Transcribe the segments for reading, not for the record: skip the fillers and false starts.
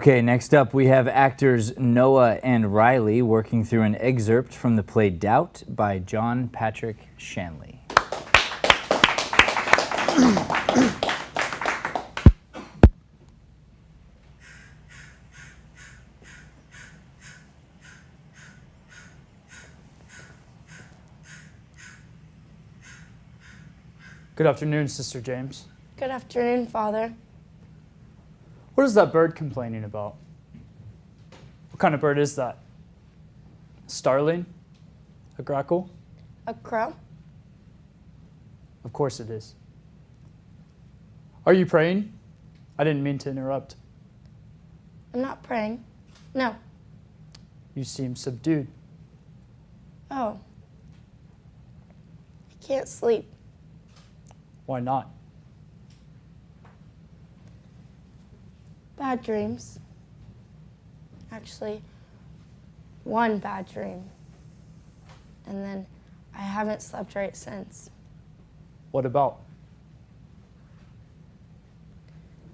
Okay, next up we have actors Noah and Riley working through an excerpt from the play Doubt by John Patrick Shanley. Good afternoon, Sister James. Good afternoon, Father. What is that bird complaining about? What kind of bird is that? A starling? A grackle? A crow? Of course it is. Are you praying? I didn't mean to interrupt. I'm not praying. No. You seem subdued. Oh. I can't sleep. Why not? Bad dreams. Actually, one bad dream. And then I haven't slept right since. What about?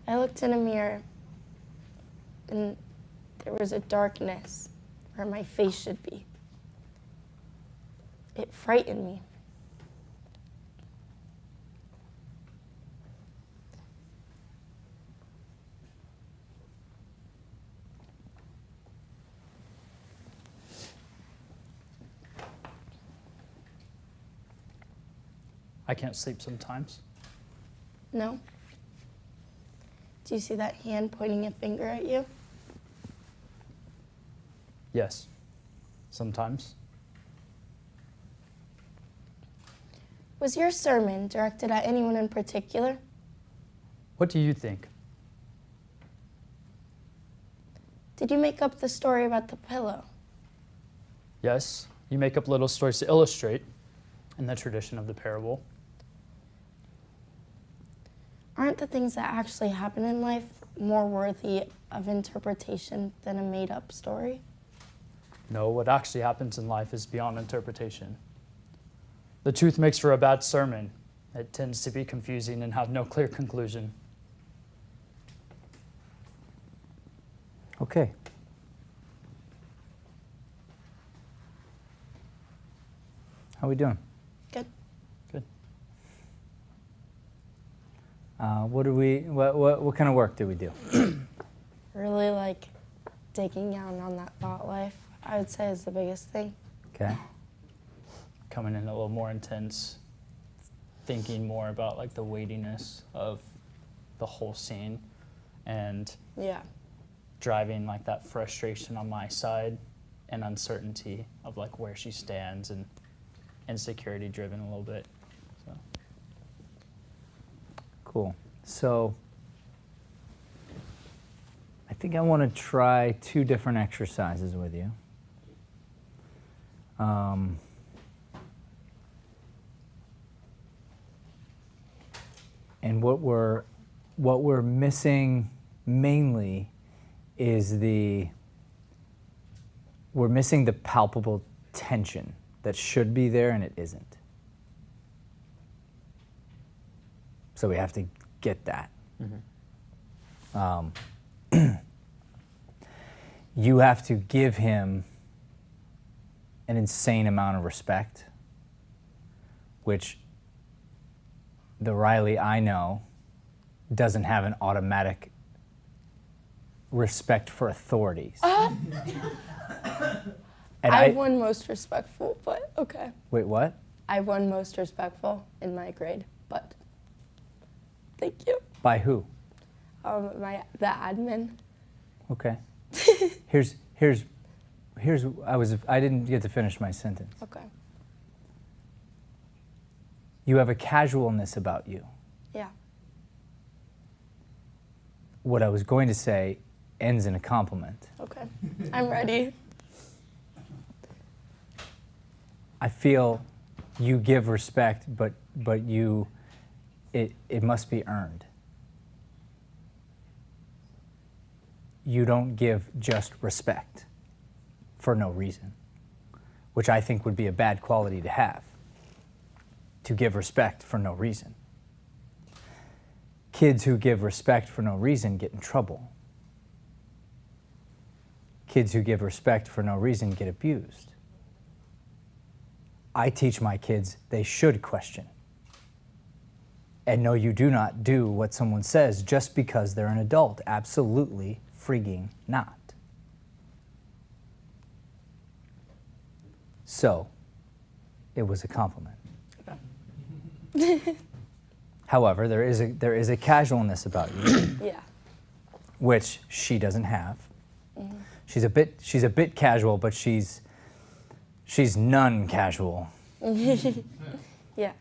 I looked in a mirror and there was a darkness where my face should be. It frightened me. I can't sleep sometimes. No? Do you see that hand pointing a finger at you? Yes, sometimes. Was your sermon directed at anyone in particular? What do you think? Did you make up the story about the pillow? Yes, you make up little stories to illustrate in the tradition of the parable. Aren't the things that actually happen in life more worthy of interpretation than a made-up story? No, what actually happens in life is beyond interpretation. The truth makes for a bad sermon. It tends to be confusing and have no clear conclusion. Okay. How we doing? Good. Good. What kind of work did we do? Really like digging down on that thought life, I would say, is the biggest thing. Okay. Coming in a little more intense, thinking more about like the weightiness of the whole scene and Yeah. driving like that frustration on my side and uncertainty of like where she stands and insecurity driven a little bit. So. Cool. So I think I want to try two different exercises with you. And what we're missing mainly is we're missing the palpable tension that should be there and it isn't. So we have to get that. Mm-hmm. You have to give him an insane amount of respect, which the Riley I know doesn't have an automatic respect for authorities. And I won most respectful, but okay. Wait, what? I won most respectful in my grade, but thank you. By who? The admin. Okay. I didn't get to finish my sentence. Okay. You have a casualness about you. Yeah. What I was going to say ends in a compliment. Okay. I'm ready. I feel you give respect, but it must be earned. You don't give just respect for no reason, which I think would be a bad quality to have, to give respect for no reason. Kids who give respect for no reason get in trouble. kids who give respect for no reason get abused. I teach my kids they should question. And no, you do not do what someone says just because they're an adult. Absolutely freaking not. So, it was a compliment. However, there is a casualness about you, Yeah. which she doesn't have. Mm-hmm. She's a bit casual, but she's non-casual. Yeah.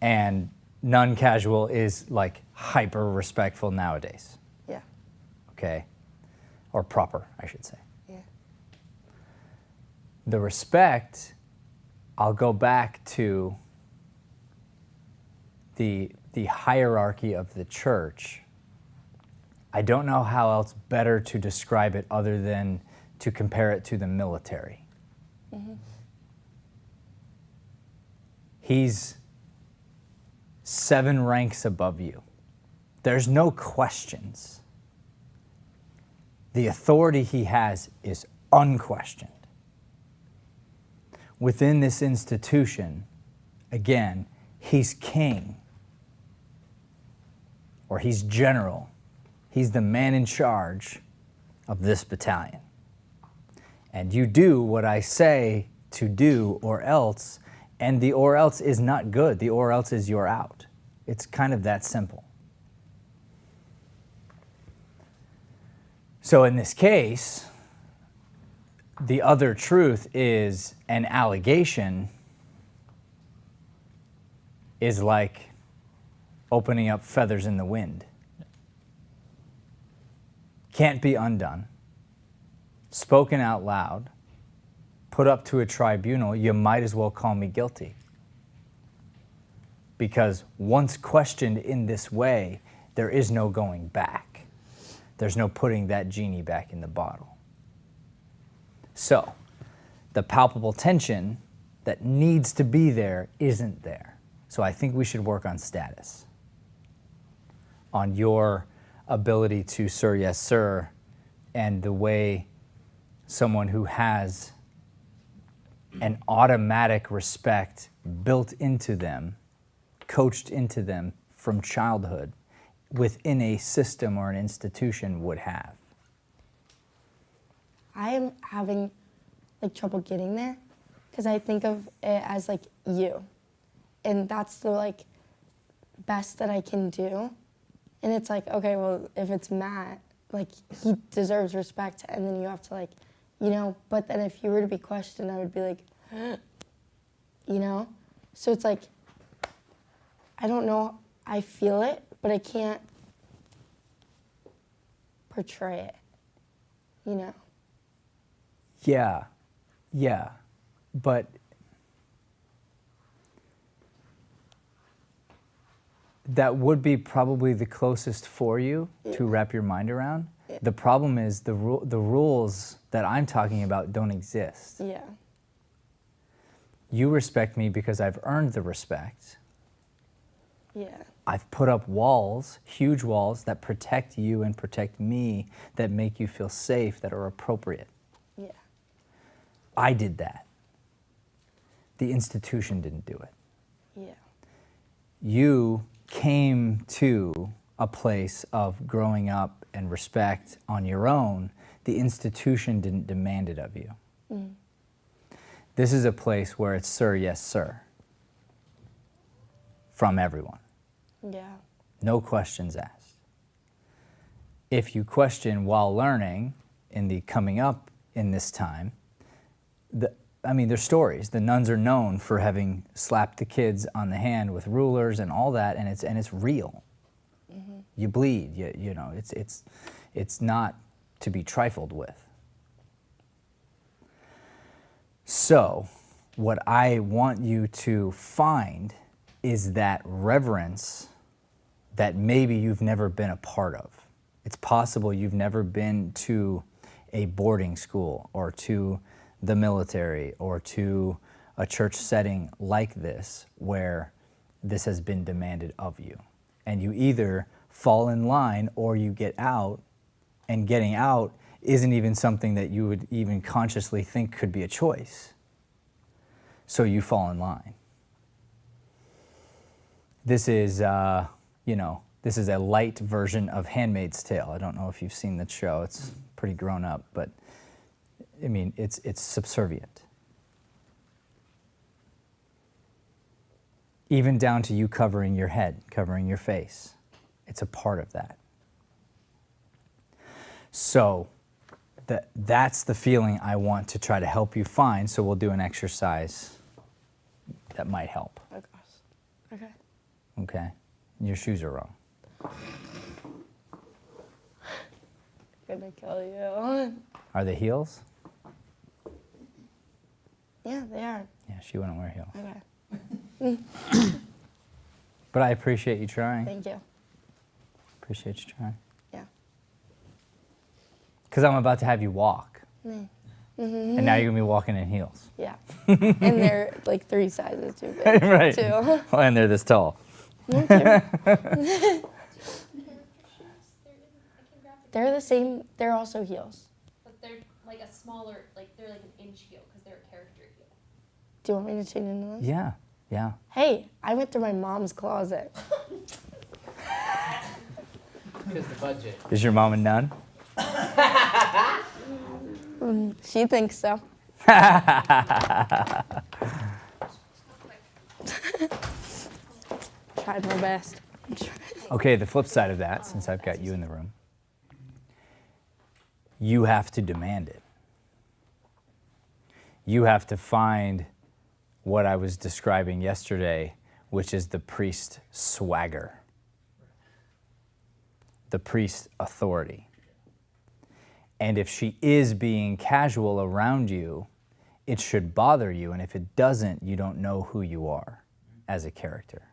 And non-casual is like hyper respectful nowadays. Yeah. Okay? Or proper, I should say. Yeah. The respect, I'll go back to the hierarchy of the church. I don't know how else better to describe it other than to compare it to the military. Mm-hmm. He's 7 ranks above you. There's no questions. The authority he has is unquestioned. Within this institution, again, he's king, or he's general. He's the man in charge of this battalion. And you do what I say to do, or else, and the or else is not good. The or else is you're out. It's kind of that simple. So in this case, the other truth is an allegation is like opening up feathers in the wind. Can't be undone. Spoken out loud, put up to a tribunal, you might as well call me guilty. Because once questioned in this way, there is no going back. There's no putting that genie back in the bottle. So, the palpable tension that needs to be there isn't there. So I think we should work on status, on your ability to sir, yes, sir, and the way someone who has an automatic respect built into them, coached into them from childhood, within a system or an institution would have. I am having like trouble getting there because I think of it as like you, and that's the like best that I can do. And it's like, okay, well, if it's Matt, like he deserves respect, and then you have to like, you know, but then if you were to be questioned, I would be like, you know? So it's like, I don't know, I feel it, but I can't portray it, you know? Yeah, but that would be probably the closest for you to wrap your mind around. Yeah. The problem is the rules that I'm talking about don't exist. Yeah. You respect me because I've earned the respect. Yeah. I've put up walls, huge walls, that protect you and protect me, that make you feel safe, that are appropriate. Yeah. I did that. The institution didn't do it. Yeah. You came to a place of growing up and respect on your own. The institution didn't demand it of you. Mm. This is a place where it's sir, yes, sir, from everyone. Yeah. No questions asked. If you question while learning in the coming up in this time, there's stories. The nuns are known for having slapped the kids on the hand with rulers and all that, and it's real. Mm-hmm. You bleed. You know it's not to be trifled with. So, what I want you to find is that reverence that maybe you've never been a part of. It's possible you've never been to a boarding school or to the military or to a church setting like this where this has been demanded of you. And you either fall in line or you get out, and getting out isn't even something that you would even consciously think could be a choice. So you fall in line. This is, this is a light version of Handmaid's Tale. I don't know if you've seen that show. It's pretty grown up, but I mean, it's subservient. Even down to you covering your head, covering your face. It's a part of that. So that's the feeling I want to try to help you find, so we'll do an exercise that might help. Oh gosh. Okay. Okay? Your shoes are wrong. Gonna kill you. Are they heels? Yeah, they are. Yeah, she wouldn't wear heels. Okay. But I appreciate you trying. Thank you. Appreciate you trying. Yeah. Because I'm about to have you walk. And now you're going to be walking in heels. Yeah. And they're like 3 sizes too big. Right. Too. Well, and they're this tall. Thank you. They're the same. They're also heels. But they're like a smaller, like they're like an inch heel because they're a character heel. Do you want me to change into those? Yeah, yeah. Hey, I went through my mom's closet. Because the budget. Is your mom a nun? She thinks so. Tried my best. Okay, the flip side of that, since I've got you in the room, you have to demand it. You have to find what I was describing yesterday, which is the priest swagger, the priest authority. And if she is being casual around you, it should bother you. And if it doesn't, you don't know who you are as a character.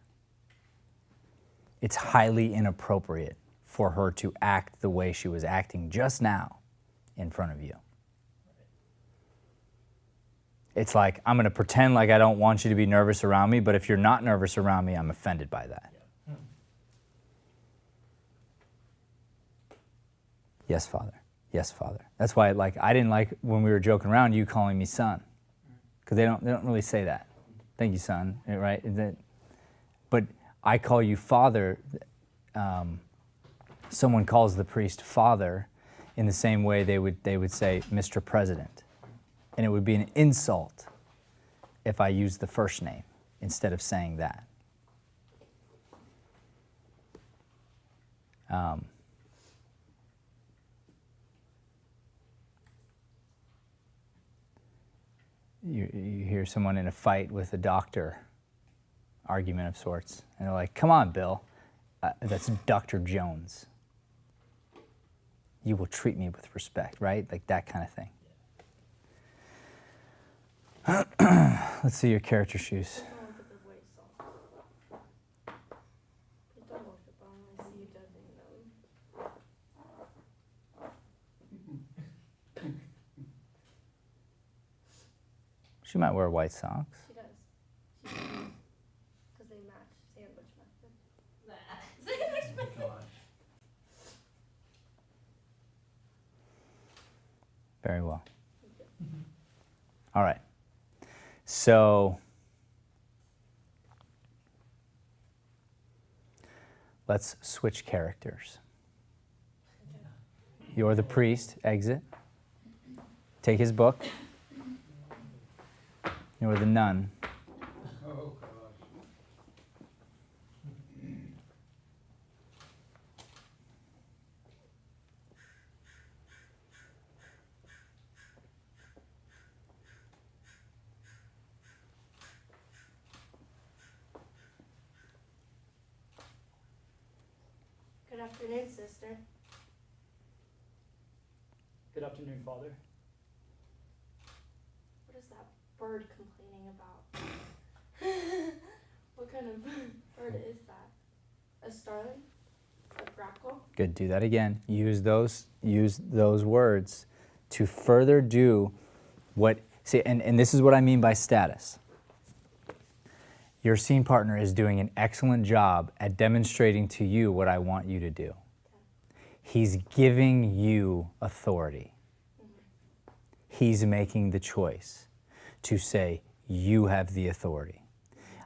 It's highly inappropriate for her to act the way she was acting just now in front of you. It's like, I'm going to pretend like I don't want you to be nervous around me, but if you're not nervous around me, I'm offended by that. Yes, Father. Yes, Father. That's why I didn't like when we were joking around you calling me son, because they don't really say that. Thank you, son. Right? But I call you Father. Someone calls the priest Father, in the same way they would say Mr. President, and it would be an insult if I used the first name instead of saying that. You hear someone in a fight with a doctor, argument of sorts, and they're like, "Come on, Bill, that's Dr. Jones. You will treat me with respect," right? Like that kind of thing. Let's see your character shoes. She might wear white socks. She does. Because they match sandwich method. Very well. All right. So let's switch characters. You're the priest, exit. Take his book. You're the nun. Oh, gosh. Good afternoon, sister. Good afternoon, Father. What is that bird complaining about? What kind of bird is that? A starling? A grackle? Good, do that again. Use those words to further do what, see, and this is what I mean by status. Your scene partner is doing an excellent job at demonstrating to you what I want you to do. He's giving you authority. He's making the choice to say, you have the authority.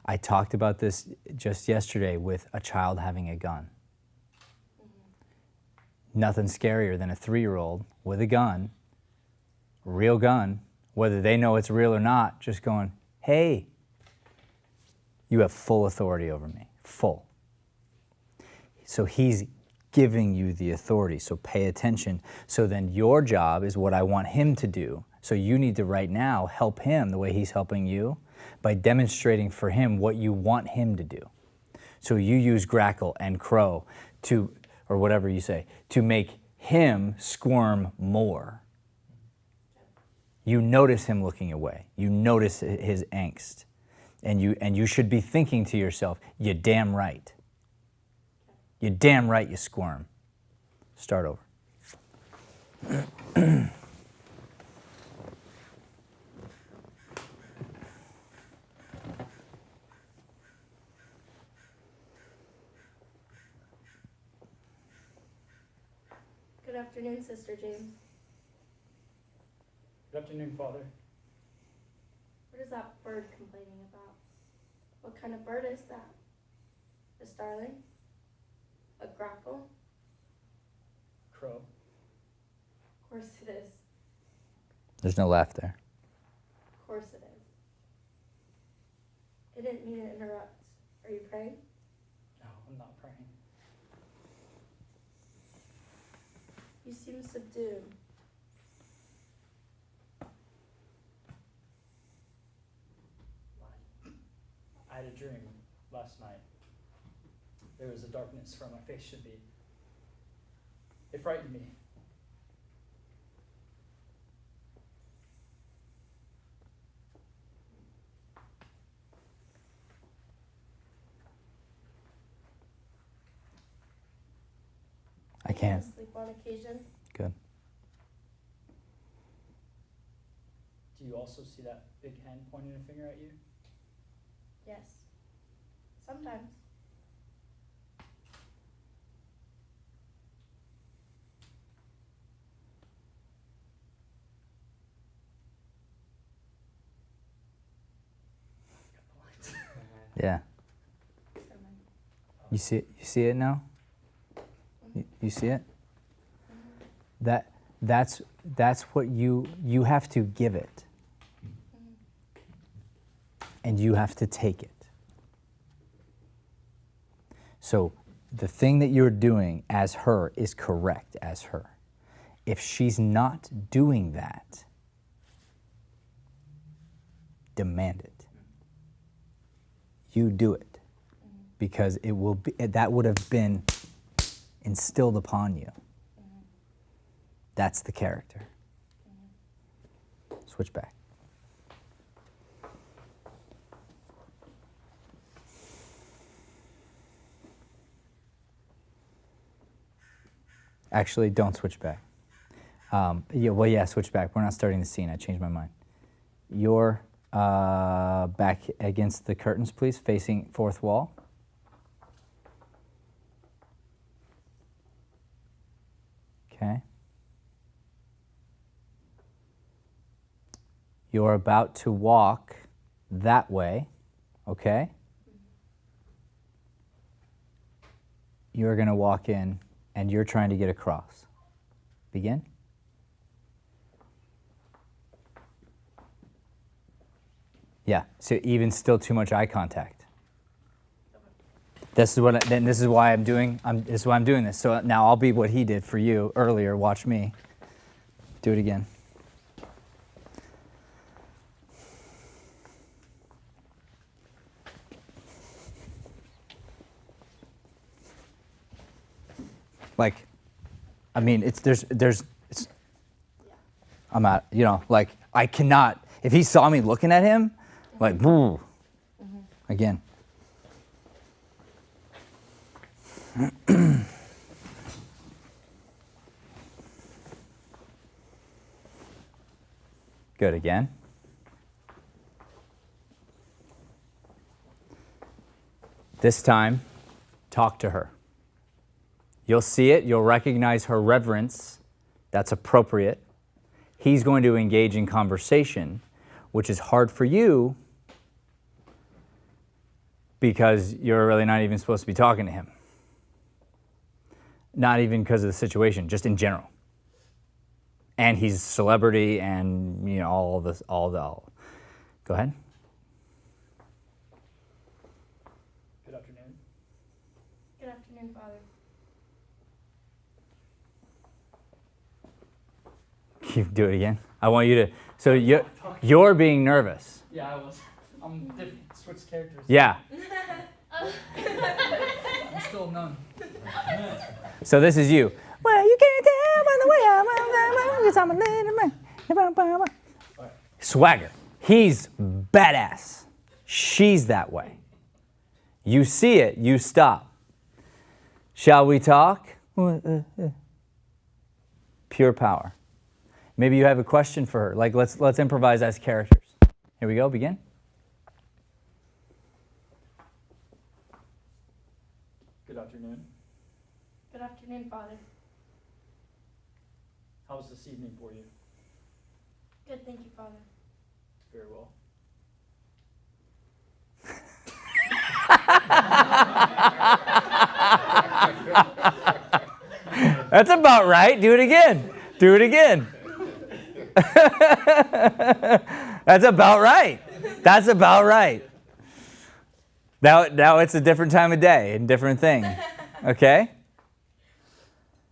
I talked about this just yesterday with a child having a gun. Nothing scarier than a 3-year-old with a gun, real gun, whether they know it's real or not, just going, hey, you have full authority over me, full. So he's giving you the authority, so pay attention. So then your job is what I want him to do. So you need to right now help him the way he's helping you by demonstrating for him what you want him to do. So you use grackle and crow to, or whatever you say, to make him squirm more. You notice him looking away. You notice his angst. And you should be thinking to yourself, you're damn right. You're damn right you squirm. Start over. Good afternoon, Sister James. Good afternoon, Father. What is that bird complaining about? What kind of bird is that? A starling? A grackle? Crow. Of course it is. There's no laugh there. Of course it is. I didn't mean to interrupt. Are you praying? No, I'm not praying. You seem subdued. I had a dream last night. There was a darkness where my face should be. It frightened me. I can't. Sleep on occasion. Good. Do you also see that big hand pointing a finger at you? Yes. Sometimes. Yeah. You see it? You see it now? You see it? That's what you have to give it. And you have to take it. So the thing that you're doing as her is correct as her. If she's not doing that, demand it. You do it. Because it will be, that would have been instilled upon you. That's the character. Switch back. Actually, don't switch back. Switch back. We're not starting the scene. I changed my mind. You're back against the curtains, please, facing fourth wall. Okay. You're about to walk that way, okay? You're going to walk in, and you're trying to get across. Begin. Yeah, so even still too much eye contact. This is why I'm doing this. So now I'll be what he did for you earlier. Watch me. Do it again. Like, I mean, I'm at, like, I cannot, if he saw me looking at him, like, boo, again. Good, again. This time, talk to her. You'll see it, you'll recognize her reverence. That's appropriate. he's going to engage in conversation, which is hard for you because you're really not even supposed to be talking to him. Not even because of the situation, just in general. And he's a celebrity and, you know, all this. Go ahead. Good afternoon. Good afternoon, Father. You do it again. I want you to. So you're being nervous. Yeah, I was. I'm different. Switch characters. Yeah. I'm still none. So this is you. Well, you can't tell by the way I'm a little man. Swagger. He's badass. She's that way. You see it, you stop. Shall we talk? Pure power. Maybe you have a question for her. Like let's improvise as characters. Here we go. Begin. Good afternoon. Good afternoon, Father. How was this evening for you? Good, thank you, Father. Very well. That's about right. Do it again. Do it again. That's about right. That's about right. Now it's a different time of day and different thing. Okay?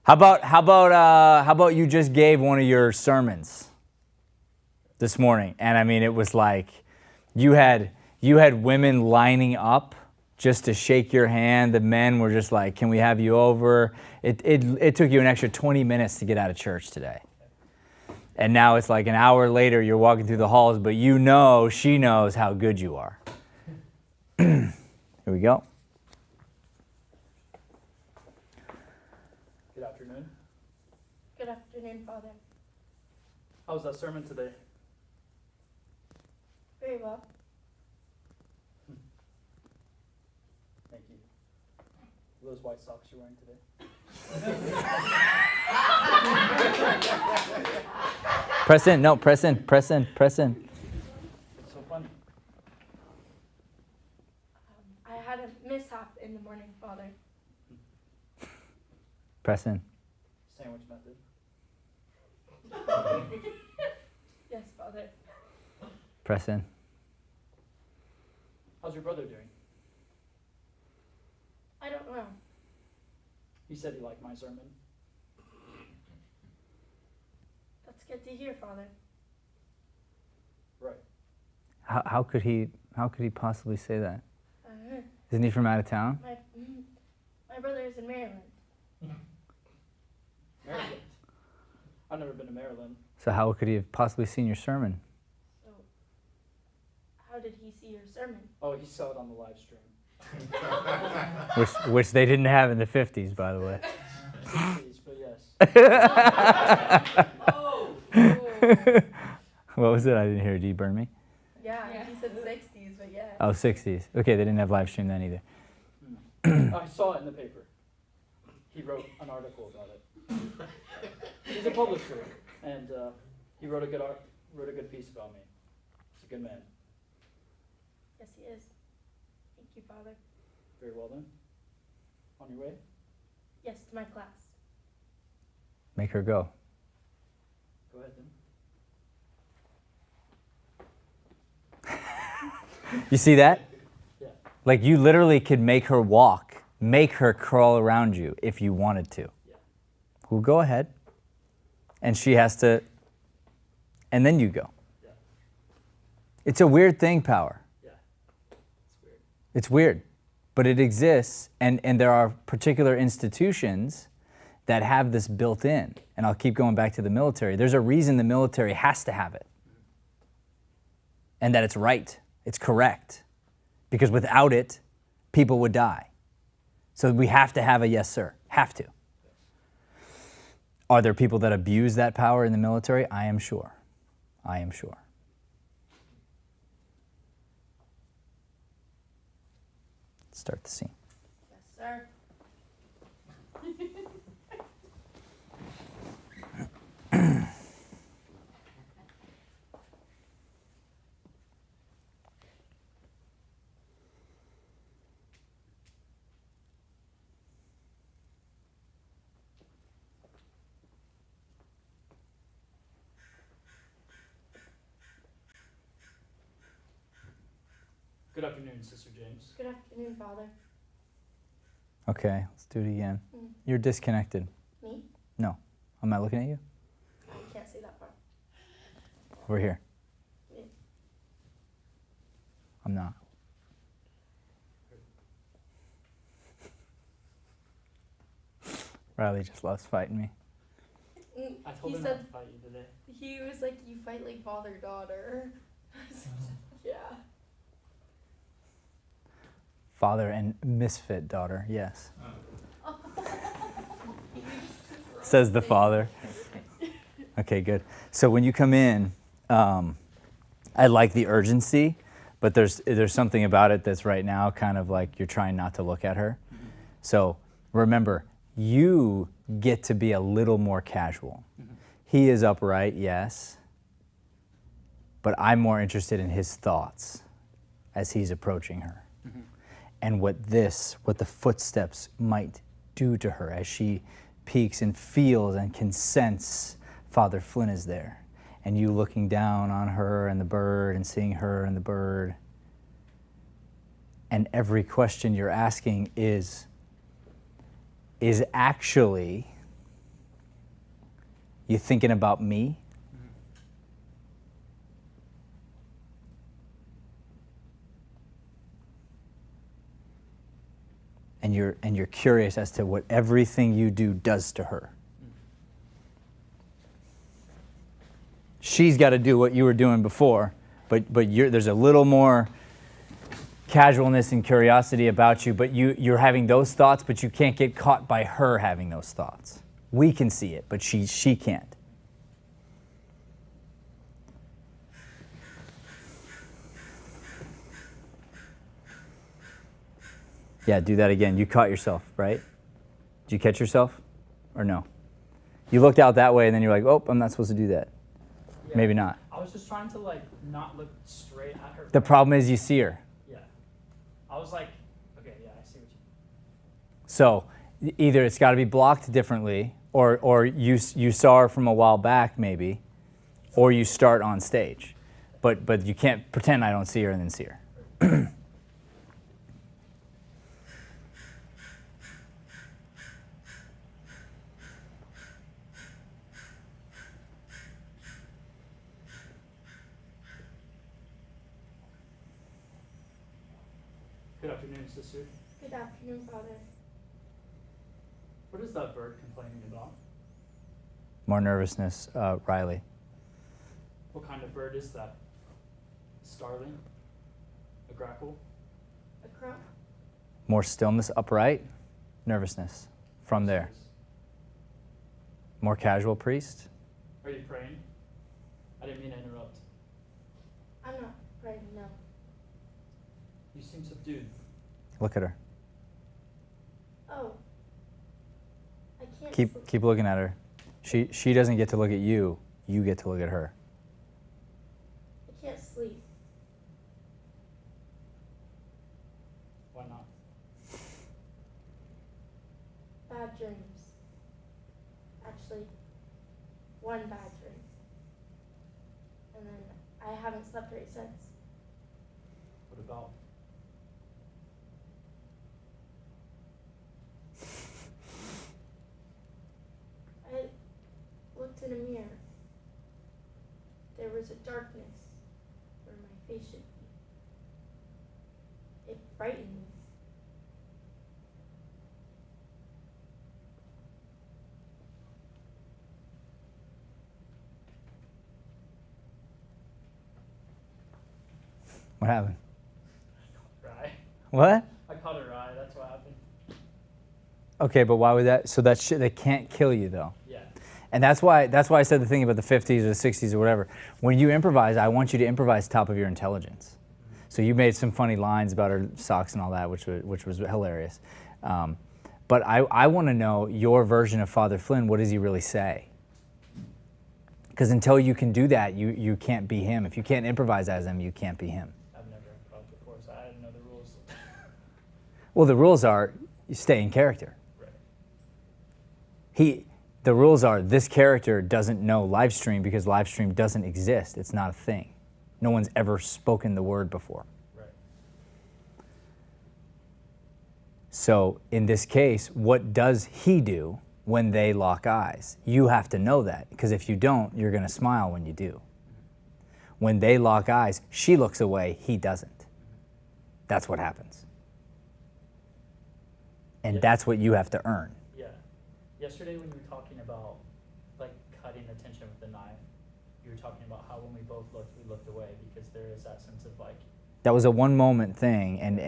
How about you just gave one of your sermons this morning, and I mean it was like you had women lining up just to shake your hand. The men were just like, "Can we have you over?" It took you an extra 20 minutes to get out of church today. And now it's like an hour later you're walking through the halls, but you know she knows how good you are. Here we go. Good afternoon. Good afternoon, Father. How was that sermon today? Very well. Thank you. Are those white socks you're wearing today? Press in. No, press in. Press in. Press in. It's so funny. I had a mishap in the morning, Father. Press in. Sandwich method. Yes, Father. Press in. How's your brother doing? I don't know. He said he liked my sermon. That's good to hear, Father. Right. How could he possibly say that? Uh, Isn't he from out of town? my brother is in Maryland. Maryland. I've never been to Maryland. So how could he have possibly seen your sermon? So, how did he see your sermon? Oh, he saw it on the live stream. Which they didn't have in the 50s, by the way. 60s, but yes. Oh. What was it? I didn't hear. Did you burn me? Yeah, he said 60s, but yeah. Oh, 60s. Okay, they didn't have live stream then either. I saw it in the paper. He wrote an article about it. He's a publisher, and he wrote a good piece about me. He's a good man. Yes, he is. Thank you, Father. Very well then. On your way? Yes, to my class. Make her go. Go ahead then. You see that? Yeah. Like you literally could make her walk, make her crawl around you if you wanted to. Yeah. Well, go ahead. And she has to, and then you go. Yeah. It's a weird thing, power. Yeah. It's weird. It's weird, but it exists, and there are particular institutions that have this built in. And I'll keep going back to the military. There's a reason the military has to have it. And that it's right, it's correct. Because without it, people would die. So we have to have a yes, sir. Have to. Are there people that abuse that power in the military? I am sure. I am sure. Let's start the scene. Yes, sir. Good afternoon, Sister James. Good afternoon, Father. Okay, let's do it again. Mm. You're disconnected. Me? No. I'm not looking at you. I can't see that far. Over here. Me. I'm not. Riley just loves fighting me. I told He him said- not to fight you today. He was like, you fight like father-daughter. Yeah. Father and misfit daughter, yes. Says the father. Okay, good. So when you come in, I like the urgency, but there's something about it that's right now kind of like you're trying not to look at her. So remember, you get to be a little more casual. He is upright, yes, but I'm more interested in his thoughts as he's approaching her. And what the footsteps might do to her as she peeks and feels and can sense Father Flynn is there. And you looking down on her and the bird and seeing her and the bird. And every question you're asking is actually, you thinking about me? And you're curious as to what everything you do does to her. She's got to do what you were doing before, but there's a little more casualness and curiosity about you, but you're having those thoughts, but you can't get caught by her having those thoughts. We can see it, but she can't. Yeah, do that again. You caught yourself, right? Did you catch yourself or no? You looked out that way and then you're like, oh, I'm not supposed to do that. Yeah. Maybe not. I was just trying to like not look straight at her. The problem is you see her. Yeah. I was like, okay, yeah, I see what you mean. So either it's got to be blocked differently, or you saw her from a while back maybe, or you start on stage. But you can't pretend I don't see her and then see her. Good afternoon, sister. Good afternoon, Father. What is that bird complaining about? More nervousness, Riley. What kind of bird is that? A starling? A grackle? A crow? More stillness, upright, nervousness from there. More casual, priest. Are you praying? I didn't mean to interrupt. I'm not praying, no. You seem subdued. Look at her. Oh. I can't Keep looking at her. She doesn't get to look at you. You get to look at her. I can't sleep. Why not? Bad dreams. Actually, one bad dream. And then I haven't slept right since. What about? I looked in a mirror. There was a darkness where my face should be. It frightened me. What happened? Rye. What? I caught a rye, that's what happened. Okay, but why would that? So that can't kill you though. Yeah. And that's why I said the thing about the 50s or the 60s or whatever. When you improvise, I want you to improvise top of your intelligence. So you made some funny lines about her socks and all that, which was hilarious. But I want to know your version of Father Flynn. What does he really say? Because until you can do that, you can't be him. If you can't improvise as him, you can't be him. I've never improv before, so I didn't know the rules. Well, the rules are you stay in character. Right. The rules are this character doesn't know live stream because live stream doesn't exist. It's not a thing. No one's ever spoken the word before. Right. So in this case, what does he do when they lock eyes? You have to know that, because if you don't, you're going to smile when you do. When they lock eyes, she looks away, he doesn't. That's what happens. And Yeah. that's what you have to earn. Yeah. Yesterday when you were talking about like cutting the tension with the knife, you were talking about how when we both looked, we looked away because there is that sense of like, That was a one moment thing, and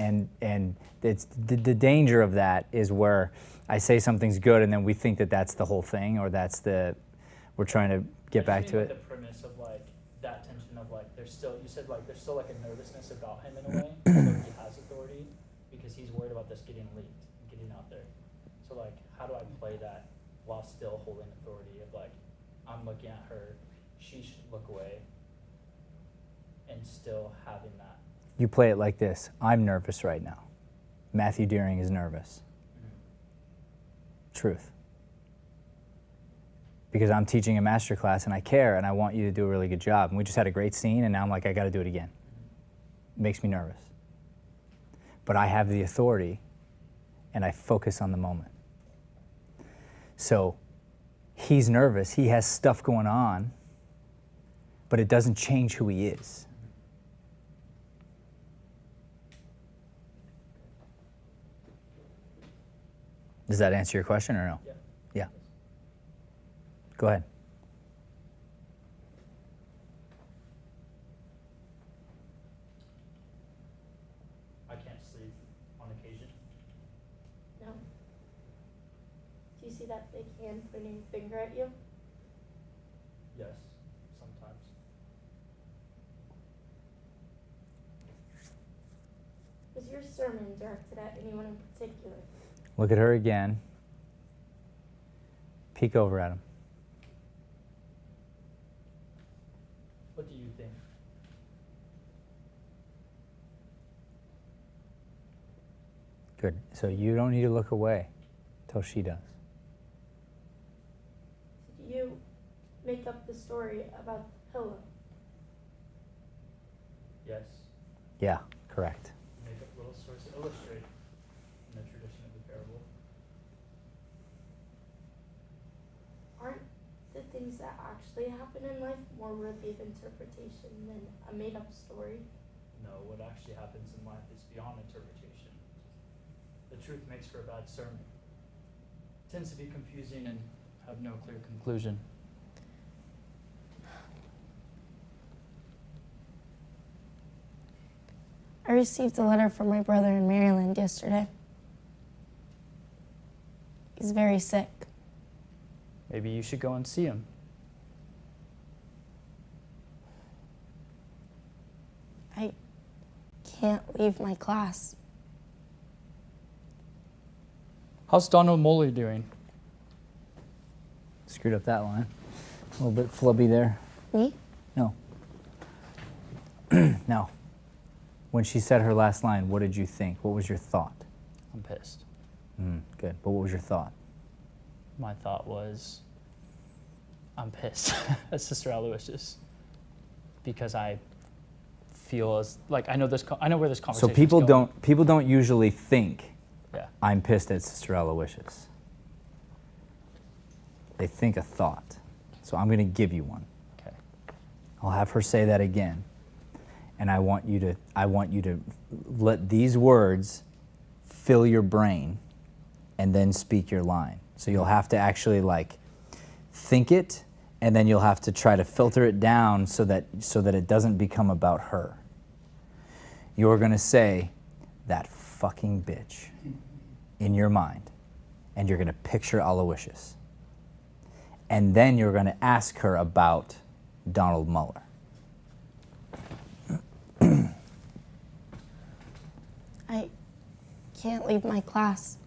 it's the danger of that is where I say something's good and then we think that that's the whole thing, or that's we're trying to get I back just to mean, it. like, the premise of like that tension of like there's still, you said like there's still like a nervousness about him in a way, although he has authority, because he's worried about this getting leaked and getting out there. So like, how do I play that while still holding authority of like, I'm looking at her, she should look away, and still having that. You play it like this: I'm nervous right now. Matthew Deering is nervous. Truth. Because I'm teaching a master class and I care and I want you to do a really good job. And we just had a great scene and now I'm like, I got to do it again. It makes me nervous. But I have the authority and I focus on the moment. So he's nervous, he has stuff going on, but it doesn't change who he is. Does that answer your question or no? Yeah. Yeah. Go ahead. I can't sleep on occasion. No. Do you see that big hand pointing finger at you? Yes, sometimes. Was your sermon directed at anyone in particular? Look at her again. Peek over at him. What do you think? Good. So you don't need to look away till she does. Did you make up the story about the pillow? Yes. Yeah, correct. Make up little stories to illustrate in the tradition of the parable. Aren't the things that actually happen in life more worthy of interpretation than a made-up story? No, what actually happens in life is beyond interpretation. The truth makes for a bad sermon. It tends to be confusing and have no clear conclusion. I received a letter from my brother in Maryland yesterday. He's very sick. Maybe you should go and see him. I can't leave my class. How's Donald Moley doing? Screwed up that line. A little bit flubby there. Me? No. No. When she said her last line, what did you think? What was your thought? I'm pissed. Good. But what was your thought? My thought was, I'm pissed at Sister Aloysius because I feel as like I know where this conversation. So people is going. don't usually think, Yeah. I'm pissed at Sister Aloysius. They think a thought. So I'm going to give you one. Okay. I'll have her say that again. And I want you to let these words fill your brain and then speak your line. So you'll have to actually like think it, and then you'll have to try to filter it down so that it doesn't become about her. You're going to say, that fucking bitch, in your mind, and you're going to picture Aloysius. And then you're going to ask her about Donald Muller. I can't leave my class.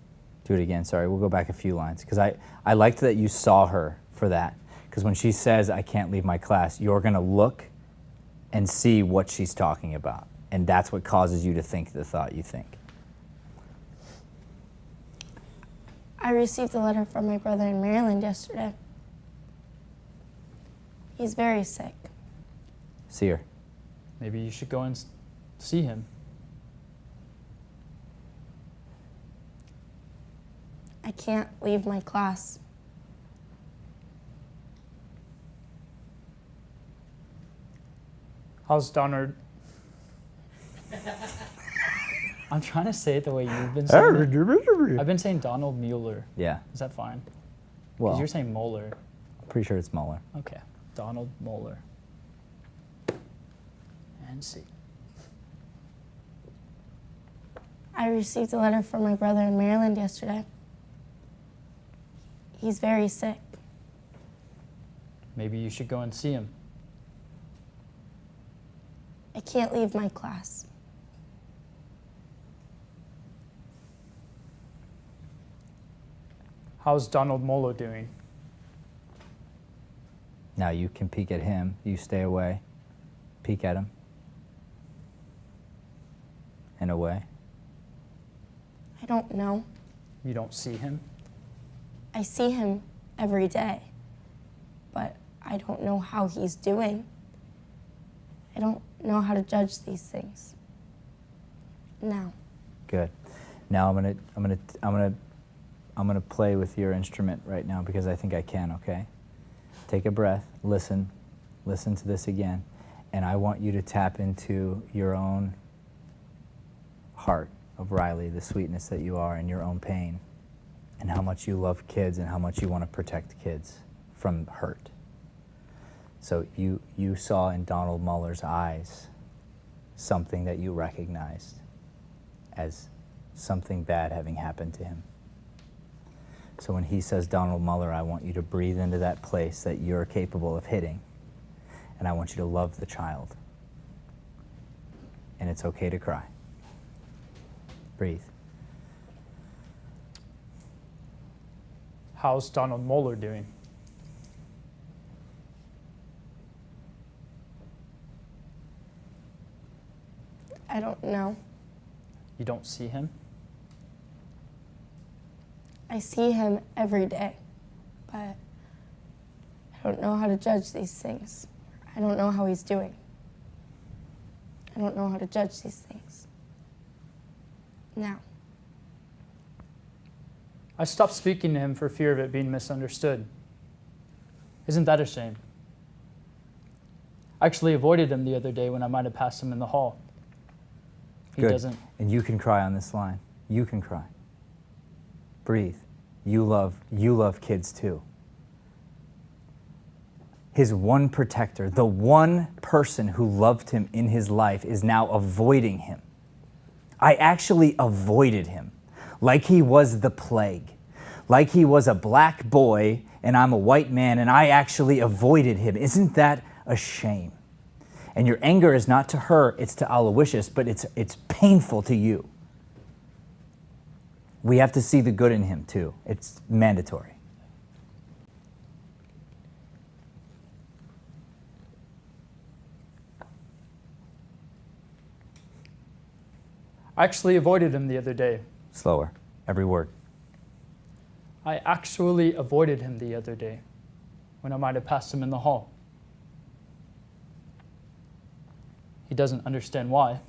Do it again, sorry, we'll go back a few lines. Because I liked that you saw her for that. Because when she says, I can't leave my class, you're going to look and see what she's talking about. And that's what causes you to think the thought you think. I received a letter from my brother in Maryland yesterday. He's very sick. See her. Maybe you should go and see him. I can't leave my class. How's Donald? I'm trying to say it the way you've been saying it. I've been saying Donald Mueller. Yeah. Is that fine? Because Well, you're saying Mueller. I'm pretty sure it's Mueller. Okay. Donald Mueller. And C. I received a letter from my brother in Maryland yesterday. He's very sick. Maybe you should go and see him. I can't leave my class. How's Donald Mueller doing? Now you can peek at him. You stay away. Peek at him. And away. I don't know. You don't see him? I see him every day, but I don't know how he's doing. I don't know how to judge these things. Now. Good. Now I'm gonna play with your instrument right now because I think I can, okay? Take a breath, listen to this again, and I want you to tap into your own heart of Riley, the sweetness that you are, and your own pain, and how much you love kids and how much you want to protect kids from hurt. So you saw in Donald Muller's eyes something that you recognized as something bad having happened to him. So when he says Donald Mueller, I want you to breathe into that place that you're capable of hitting, and I want you to love the child. And it's okay to cry. Breathe. How's Donald Mueller doing? I don't know. You don't see him? I see him every day, but I don't know how to judge these things. I don't know how he's doing. I don't know how to judge these things. Now. I stopped speaking to him for fear of it being misunderstood. Isn't that a shame? I actually avoided him the other day when I might have passed him in the hall. He Good. doesn't. And you can cry on this line. You can cry. Breathe. You love kids too. His one protector, the one person who loved him in his life, is now avoiding him. I actually avoided him like he was the plague, like he was a black boy and I'm a white man, and I actually avoided him. Isn't that a shame? And your anger is not to her, it's to Aloysius, but it's painful to you. We have to see the good in him too. It's mandatory. I actually avoided him the other day. Slower, every word. I actually avoided him the other day when I might have passed him in the hall. He doesn't understand why.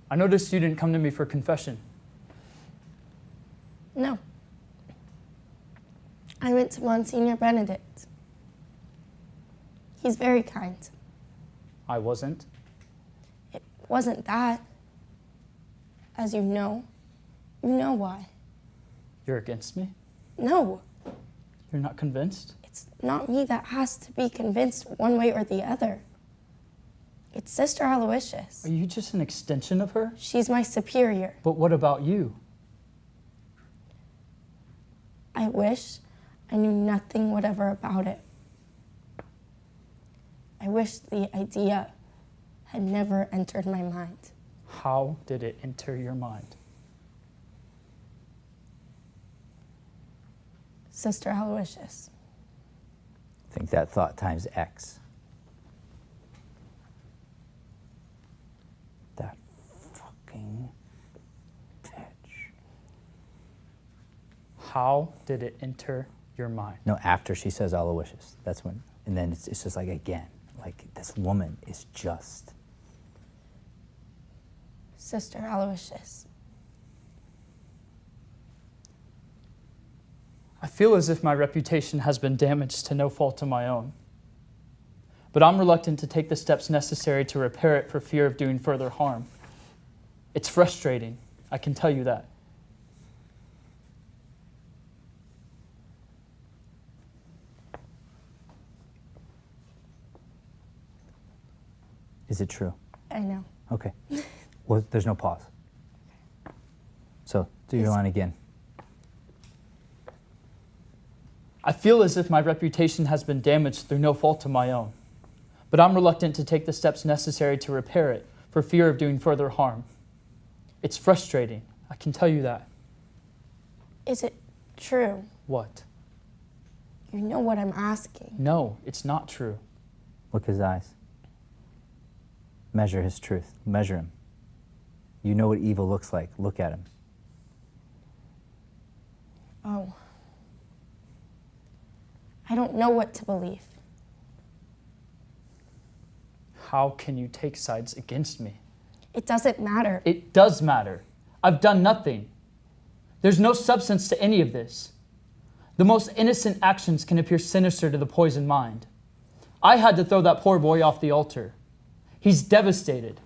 I noticed you didn't come to me for confession. No. I went to Monsignor Benedict. He's very kind. I wasn't. It wasn't that. As you know why. You're against me? No, You're not convinced? it's not me that has to be convinced one way or the other. It's Sister Aloysius. Are you just an extension of her? She's my superior. But what about you? I wish I knew nothing whatever about it. I wish the idea had never entered my mind. How did it enter your mind? Sister Aloysius. Think that thought times X. That fucking bitch. How did it enter your mind? No, after she says Aloysius. That's when, and then it's just like again, like this woman is just. Sister Aloysius. I feel as if my reputation has been damaged to no fault of my own. But I'm reluctant to take the steps necessary to repair it for fear of doing further harm. It's frustrating, I can tell you that. Is it true? I know. Okay. Well, there's no pause. So do your line again. I feel as if my reputation has been damaged through no fault of my own. But I'm reluctant to take the steps necessary to repair it for fear of doing further harm. It's frustrating, I can tell you that. Is it true? What? You know what I'm asking. No, it's not true. Look his eyes. Measure his truth. Measure him. You know what evil looks like. Look at him. Oh. I don't know what to believe. How can you take sides against me? It doesn't matter. It does matter. I've done nothing. There's no substance to any of this. The most innocent actions can appear sinister to the poisoned mind. I had to throw that poor boy off the altar. He's devastated.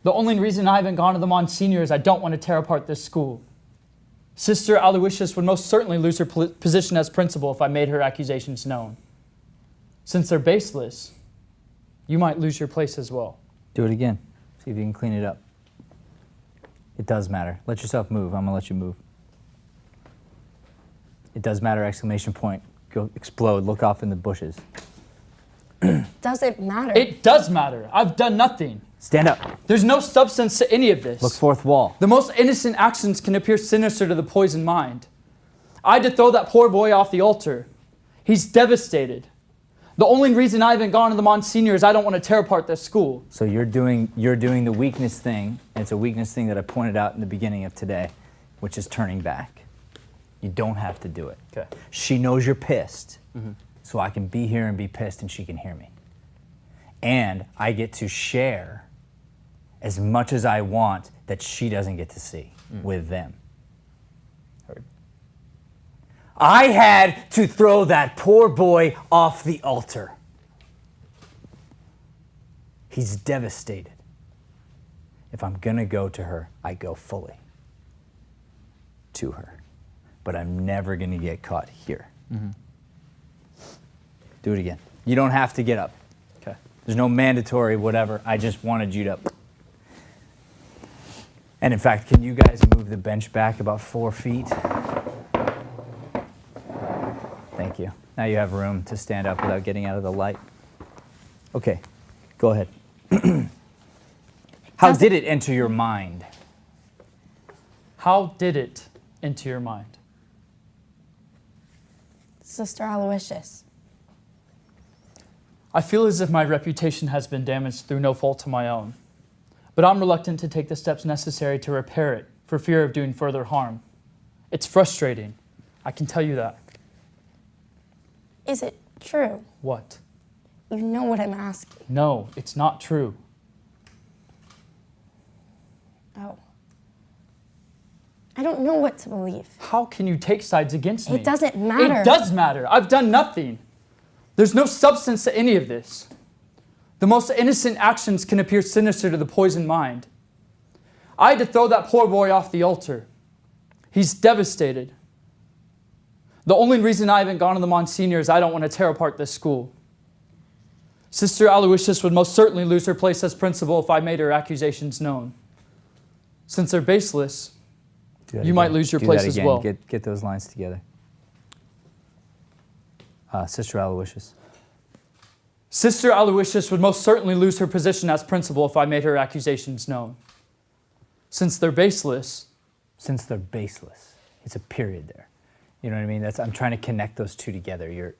The only reason I haven't gone to the Monsignor is I don't want to tear apart this school. Sister Aloysius would most certainly lose her position as principal if I made her accusations known. Since they're baseless, you might lose your place as well. Do it again. See if you can clean it up. It does matter. Let yourself move. I'm going to let you move. It does matter, exclamation point. Go explode. Look off in the bushes. Doesn't matter. It does matter. I've done nothing. Stand up. There's no substance to any of this. Look fourth wall. The most innocent actions can appear sinister to the poisoned mind. I had to throw that poor boy off the altar. He's devastated. The only reason I haven't gone to the Monsignor is I don't want to tear apart this school. So you're doing the weakness thing, and it's a weakness thing that I pointed out in the beginning of today, which is turning back. You don't have to do it. Okay. She knows you're pissed, so I can be here and be pissed and she can hear me. And I get to share as much as I want that she doesn't get to see with them. Heard. I had to throw that poor boy off the altar. He's devastated. If I'm gonna go to her, I go fully to her. But I'm never gonna get caught here. Do it again. You don't have to get up. Okay. There's no mandatory whatever. I just wanted you to. And in fact, can you guys move the bench back about 4 feet? Thank you. Now you have room to stand up without getting out of the light. Okay, go ahead. How did it enter your mind? How did it enter your mind? Sister Aloysius. I feel as if my reputation has been damaged through no fault of my own. But I'm reluctant to take the steps necessary to repair it for fear of doing further harm. It's frustrating. I can tell you that. Is it true? What? You know what I'm asking. No, it's not true. Oh. I don't know what to believe. How can you take sides against me? It doesn't matter. It does matter. I've done nothing. There's no substance to any of this. The most innocent actions can appear sinister to the poisoned mind. I had to throw that poor boy off the altar. He's devastated. The only reason I haven't gone to the Monsignor is I don't want to tear apart this school. Sister Aloysius would most certainly lose her place as principal if I made her accusations known. Since they're baseless, you might lose your place as well. Get those lines together. Sister Aloysius. Sister Aloysius would most certainly lose her position as principal if I made her accusations known. Since they're baseless. Since they're baseless. It's a period there. You know what I mean? I'm trying to connect those two together. You're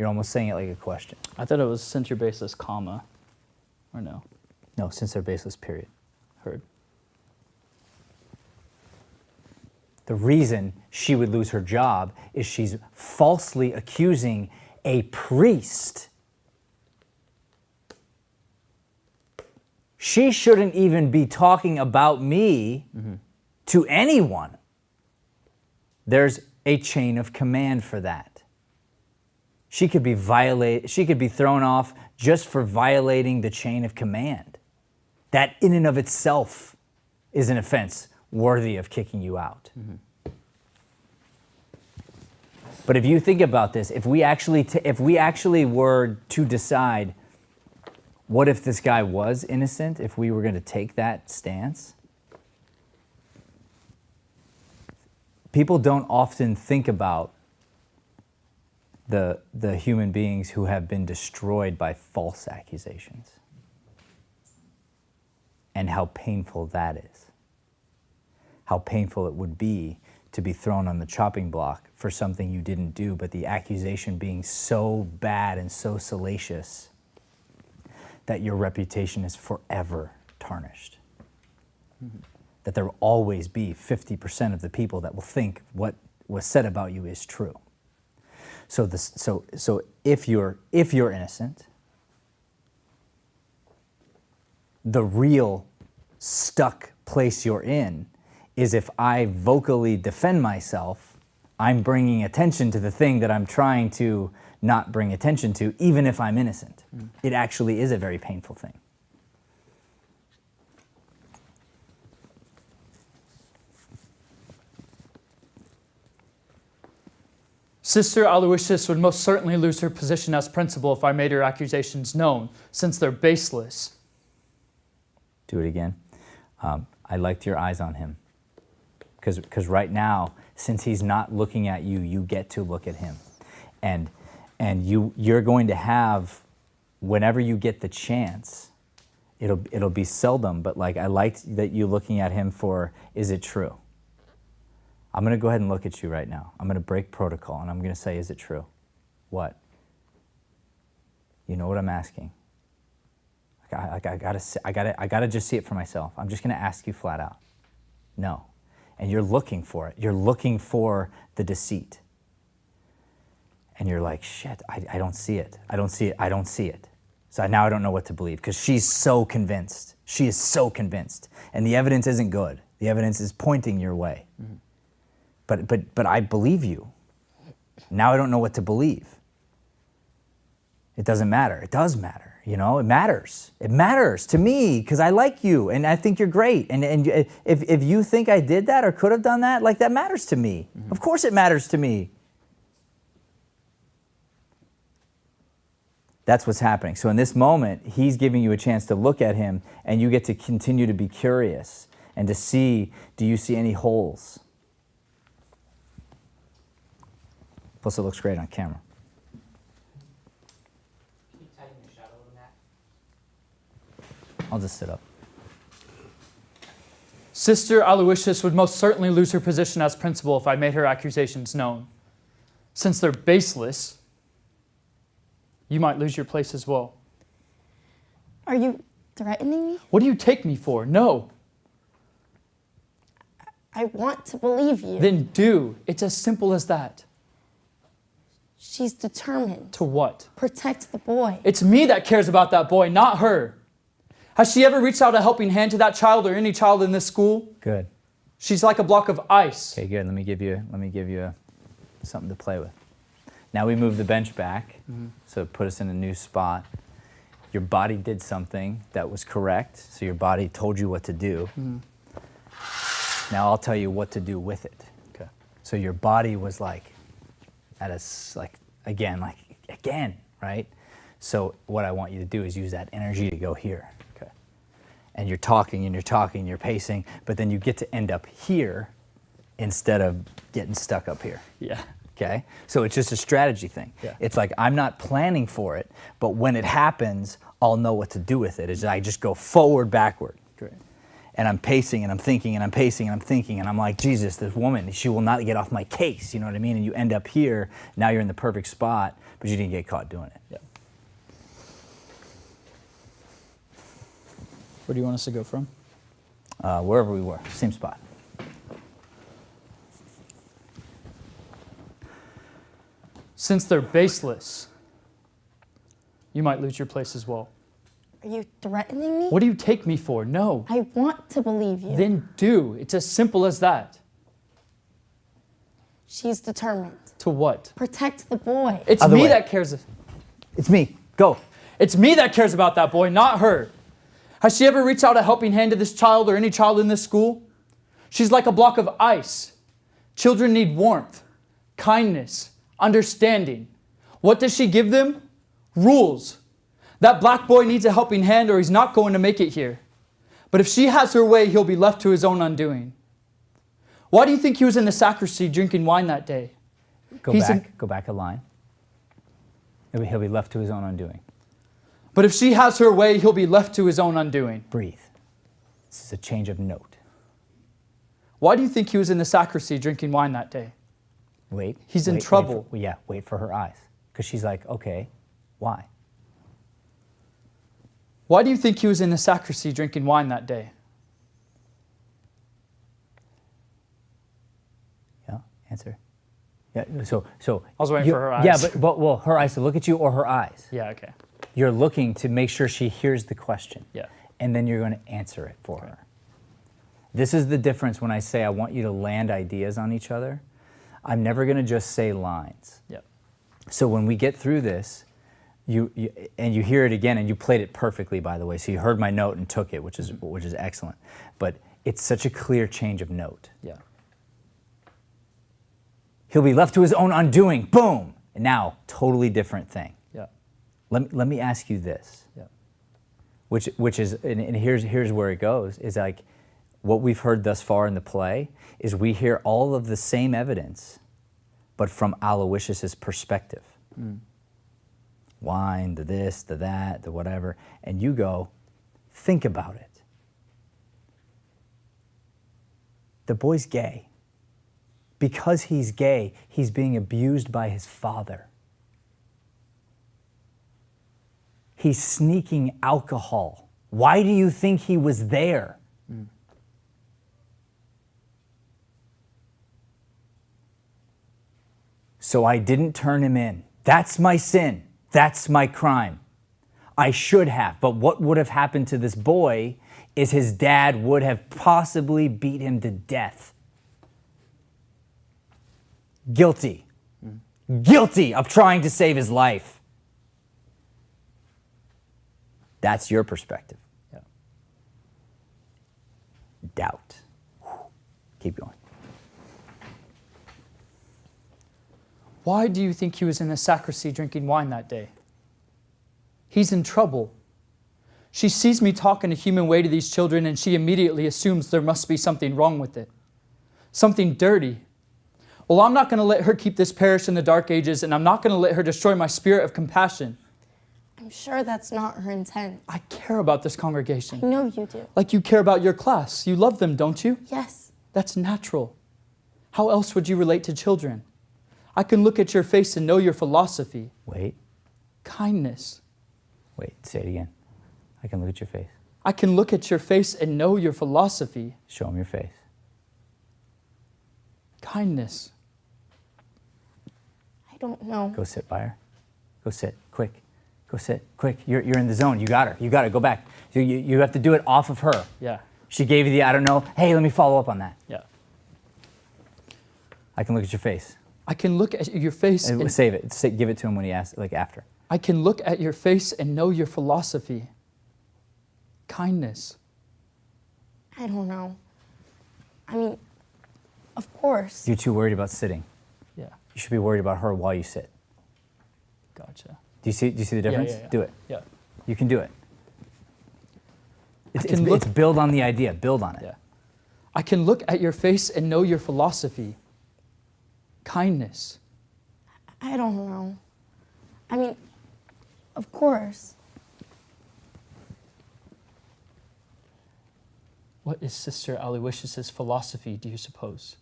almost saying it like a question. I thought it was since you're baseless, comma. Or no? No, since they're baseless, period. Heard. The reason she would lose her job is she's falsely accusing a priest. She shouldn't even be talking about me to anyone. There's a chain of command for that. She could be thrown off just for violating the chain of command. That in and of itself is an offense worthy of kicking you out. Mm-hmm. But if you think about this, if we actually were to decide, what if this guy was innocent, if we were going to take that stance? People don't often think about the human beings who have been destroyed by false accusations and how painful that is. How painful it would be to be thrown on the chopping block for something you didn't do, but the accusation being so bad and so salacious that your reputation is forever tarnished. Mm-hmm. That there will always be 50% of the people that will think what was said about you is true. So if you're innocent, the real stuck place you're in is if I vocally defend myself, I'm bringing attention to the thing that I'm trying to not bring attention to, even if I'm innocent. Mm. It actually is a very painful thing. Sister Aloysius would most certainly lose her position as principal if I made her accusations known, since they're baseless. Do it again. I liked your eyes on him. Because right now, since he's not looking at you, you get to look at him. And you're going to have, whenever you get the chance, it'll be seldom, but like I liked that you looking at him for, is it true? I'm going to go ahead and look at you right now. I'm going to break protocol, and I'm going to say, is it true? What? You know what I'm asking. I gotta just see it for myself. I'm just going to ask you flat out. No. And you're looking for it. You're looking for the deceit. And you're like, shit, I don't see it. I don't see it. I don't see it. So now I don't know what to believe, because she's so convinced. She is so convinced. And the evidence isn't good. The evidence is pointing your way. Mm-hmm. But I believe you. Now I don't know what to believe. It doesn't matter. It does matter. You know, it matters. It matters to me because I like you and I think you're great. And if you think I did that or could have done that, like that matters to me. Mm-hmm. Of course it matters to me. That's what's happening. So in this moment, he's giving you a chance to look at him, and you get to continue to be curious and to see, do you see any holes? Plus it looks great on camera. Can you tighten your shadow on that? I'll just sit up. Sister Aloysius would most certainly lose her position as principal if I made her accusations known. Since they're baseless, you might lose your place as well. Are you threatening me? What do you take me for? No. I want to believe you. Then do. It's as simple as that. She's determined. To what? Protect the boy. It's me that cares about that boy, not her. Has she ever reached out a helping hand to that child or any child in this school? Good. She's like a block of ice. Okay, good. Let me give you something to play with. Now we move the bench back, so put us in a new spot. Your body did something that was correct, so your body told you what to do. Now I'll tell you what to do with it. Okay. So your body was like, again, right? So what I want you to do is use that energy to go here. Okay. And you're talking, you're pacing, but then you get to end up here instead of getting stuck up here. Yeah. Okay? So it's just a strategy thing. Yeah. It's like I'm not planning for it, but when it happens, I'll know what to do with it. Is I just go forward, backward. Great. And I'm pacing and I'm thinking and I'm pacing and I'm thinking and I'm like, Jesus, this woman, she will not get off my case, you know what I mean? And you end up here, now you're in the perfect spot, but you didn't get caught doing it. Yeah. Where do you want us to go from? Wherever we were, same spot. Since they're baseless, you might lose your place as well. Are you threatening me? What do you take me for? No. I want to believe you. Then do. It's as simple as that. She's determined. To what? Protect the boy. It's Other me way. that cares. It's me. Go. It's me that cares about that boy, not her. Has she ever reached out a helping hand to this child or any child in this school? She's like a block of ice. Children need warmth, kindness, understanding. What does she give them? Rules. That black boy needs a helping hand or he's not going to make it here. But if she has her way, he'll be left to his own undoing. Why do you think he was in the sacristy drinking wine that day? Go back a line. He'll be left to his own undoing. But if she has her way, he'll be left to his own undoing. Breathe. This is a change of note. Why do you think he was in the sacristy drinking wine that day? Wait. He's in wait trouble. Wait for her eyes. Because she's like, okay, why? Why do you think he was in the sacristy drinking wine that day? Yeah, answer. Yeah, so I was waiting for her eyes. Yeah, but her eyes to look at you or her eyes. Yeah, okay. You're looking to make sure she hears the question. Yeah. And then you're going to answer it for her. This is the difference when I say I want you to land ideas on each other. I'm never going to just say lines. Yeah. So when we get through this, you hear it again, and you played it perfectly, by the way. So you heard my note and took it, which is excellent. But it's such a clear change of note. Yeah. He'll be left to his own undoing. Boom. And now, totally different thing. Yeah. Let me ask you this. Yeah. Which is, and here's where it goes, is like what we've heard thus far in the play is we hear all of the same evidence, but from Aloysius's perspective. Wine, the this, the that, the whatever, and you go, think about it. The boy's gay. Because he's gay, he's being abused by his father. He's sneaking alcohol. Why do you think he was there? So I didn't turn him in. That's my sin. That's my crime. I should have. But what would have happened to this boy is his dad would have possibly beat him to death. Guilty. Guilty of trying to save his life. That's your perspective. Yeah. Doubt. Keep going. Why do you think he was in the sacristy drinking wine that day? He's in trouble. She sees me talk in a human way to these children, and she immediately assumes there must be something wrong with it. Something dirty. Well, I'm not going to let her keep this parish in the dark ages, and I'm not going to let her destroy my spirit of compassion. I'm sure that's not her intent. I care about this I congregation. know you do. Like you care about your class. You love them, don't you? Yes. That's natural. How else would you relate to children? I can look at your face and know your philosophy. Wait. Kindness. Wait. Say it again. I can look at your face. I can look at your face and know your philosophy. Show him your face. Kindness. I don't know. Go sit by her. Go sit. Quick. Go sit. Quick. You're in the zone. You got her. You got it. Go back. You have to do it off of her. Yeah. She gave you the I don't know. Hey, let me follow up on that. Yeah. I can look at your face. I can look at your face and Save it. Give it to him when he asks, like after. I can look at your face and know your philosophy. Kindness. I don't know. I mean, of course. You're too worried about sitting. Yeah. You should be worried about her while you sit. Gotcha. Do you see the difference? Yeah. Do it. Yeah. You can do it. I can look- It's build on the idea. Build on it. Yeah. I can look at your face and know your philosophy. Kindness. I don't know. I mean, of course. What is Sister Aloysius's philosophy, do you suppose?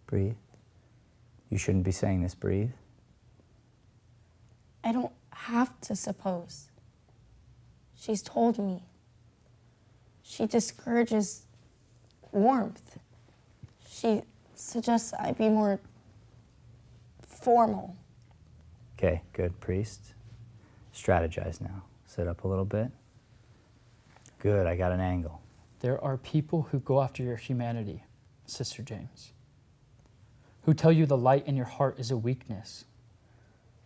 Breathe. You shouldn't be saying this. Breathe. I don't have to suppose. She's told me. She discourages warmth. She suggests I be more formal. Okay, good. Priest. Strategize now. Sit up a little bit. Good, I got an angle. There are people who go after your humanity, Sister James. who tell you the light in your heart is a weakness,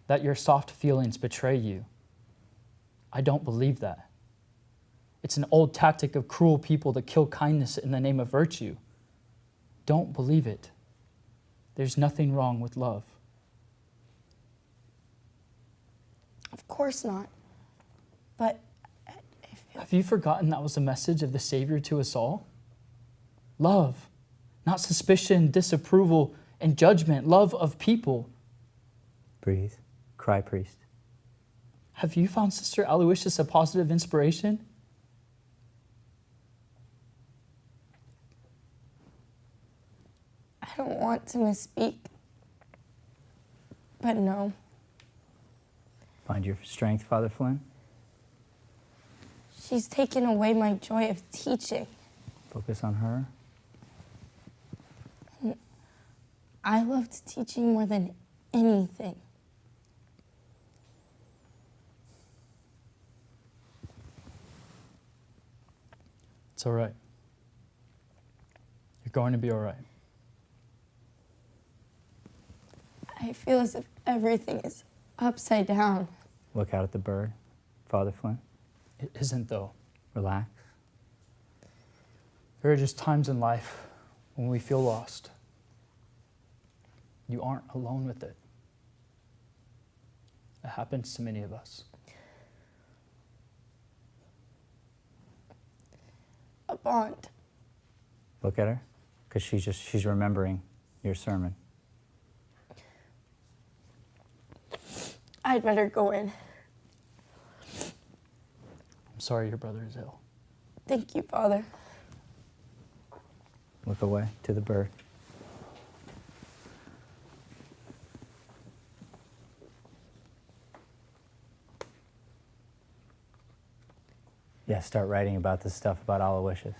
that your soft feelings betray you. I don't believe that. It's an old tactic of cruel people to kill kindness in the name of virtue. Don't believe it. There's nothing wrong with love. Of course not. But I feel Have you forgotten that was the message of the Savior to us all? Love, not suspicion, disapproval, and judgment. Love of people. Breathe. Cry, priest. Have you found Sister Aloysius a positive inspiration? I don't want to misspeak. But no. Find your strength, Father Flynn. She's taken away my joy of teaching. Focus on her. I loved teaching more than anything. It's all right. You're going to be all right. I feel as if everything is upside down. Look out at the bird, Father Flynn. It isn't, though. Relax. There are just times in life when we feel lost. You aren't alone with it. It happens to many of us. A bond. Look at her, because she's remembering your sermon. I'd better go in. I'm sorry your brother is ill. Thank you, Father. Look away to the bird. Yeah, start writing about this stuff about Aloysius.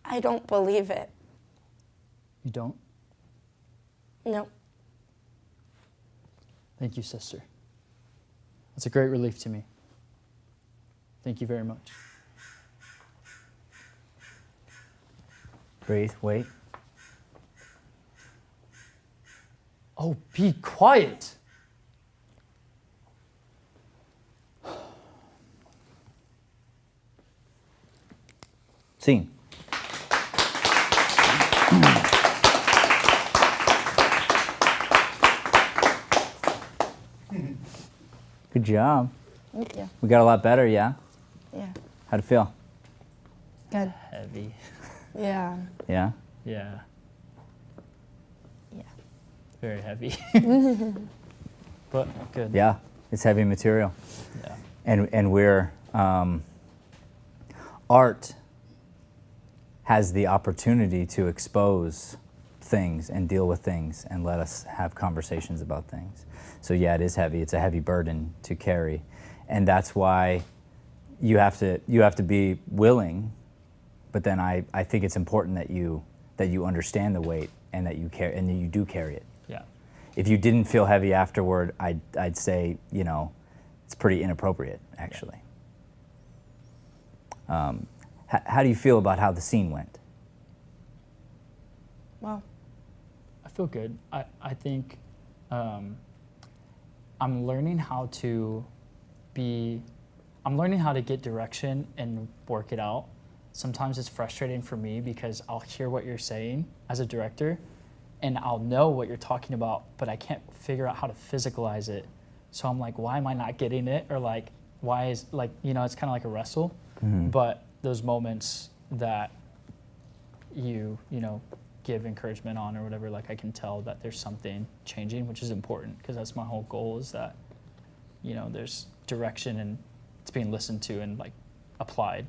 I don't believe it. You don't? No. Thank you, sister. That's a great relief to me. Thank you very much. Breathe, wait. Oh, be quiet. Scene. Good job. Thank you. We got a lot better, yeah? Yeah. How'd it feel? Good. Heavy. Yeah. Yeah? Yeah, Yeah. very heavy. But good. Yeah, it's heavy material. Yeah. And we're, art has the opportunity to expose things and deal with things and let us have conversations about things. So yeah, it is heavy. It's a heavy burden to carry. And that's why you have to be willing, but then I think it's important that you understand the weight and that you and that you do carry it. Yeah. If you didn't feel heavy afterward, I'd say, it's pretty inappropriate, actually. How do you feel about how the scene went? Well, I feel good. I think I'm learning how to get direction and work it out. Sometimes it's frustrating for me because I'll hear what you're saying as a director and I'll know what you're talking about, but I can't figure out how to physicalize it. So I'm like, why am I not getting it? Or like, why is, like, it's kind of like a wrestle. Mm-hmm. But those moments that you give encouragement on or whatever, like I can tell that there's something changing, which is important because that's my whole goal, is that there's direction and it's being listened to and like applied.